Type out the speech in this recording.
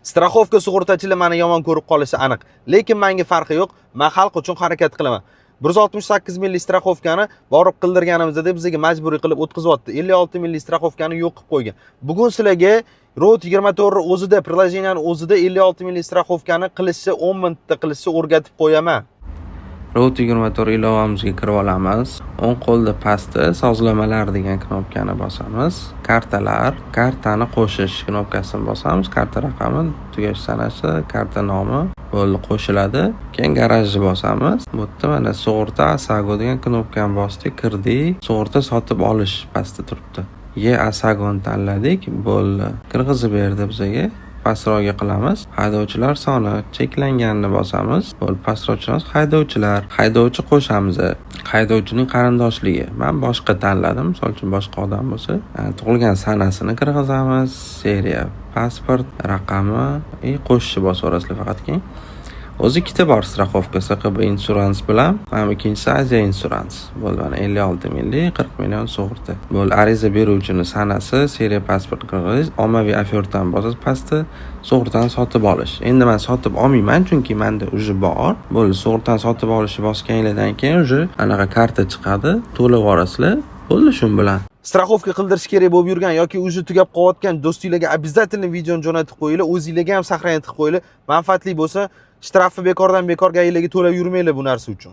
Страховка sug'urtachilar meni yomon ko'rib qolishi aniq, lekin menga farqi yo'q. Men xalq uchun harakat qilaman. 168 milliy strafovkani borib qildirganimizda bizga majburiy qilib o'tkazyapti. 56 milliy strafovkani yo'q qilib qo'ygan. Bugun sizlarga Road 24 o'zida, prilojeniyani o'zida 56 milliy strafovkani qilishni 10 minutda qilishni o'rgatib qo'yaman. Road 24 ilovamizga kirib olamiz. O'ng qo'lda pastda sozlamalar degan knopkani bosamiz. Kartalar, kartani qo'shish knopkasini bosamiz. Karta raqami, tugash sanasi, karta nomi bo'ldi qo'shiladi. Keyin garajni bosamiz. Bu yerda mana sug'urta ASAGO degan knopkani bosdik, kirdik. Sug'urta sotib olish pastda turibdi. ASAGOni tanladik. Bo'ldi. Kirg'izib berdi bizga. Pastroqga qilamiz. Haydovchilar soni cheklanganini bosamiz. Bo'ldi, pastroqchimiz haydovchi qo'shamiz. Haydovchining qarindoshligi. Men boshqa tanladim, misol uchun boshqa odam bo'lsa, tug'ilgan sanasini kirgizamiz, seriya, pasport raqami, qo'shishni bosaverasizlar faqat keyin. O'zi ikkita bor strafovka SQB Insurance bilan, mana ikkinchisi Asia Insurance. Bo'ldi, mana 56 milliy 40 million sug'urta. Bo'ldi, ariza beruvchining sanasi, seriya pasport kirgizish, ommaviy offertani bosasiz pastda sug'urtani sotib olish. Endi men sotib olmayman, chunki menda uje bor. Bo'ldi, sug'urtani sotib olishni bosganingizdan keyin uje anaqa karta chiqadi, to'lab yuborasizlar. Bo'ldi, shu bilan. Strafovka qildirish kerak bo'lib yurgan yoki uje tugab qolayotgan do'stinglarga обязательно videoni jo'natib qo'yinglar, o'zingizlarga ham saqlanib qo'yinglar. Manfaatli bo'lsa, shtrafni bekordan bekorga to'lab yurmanglar bu narsa uchun.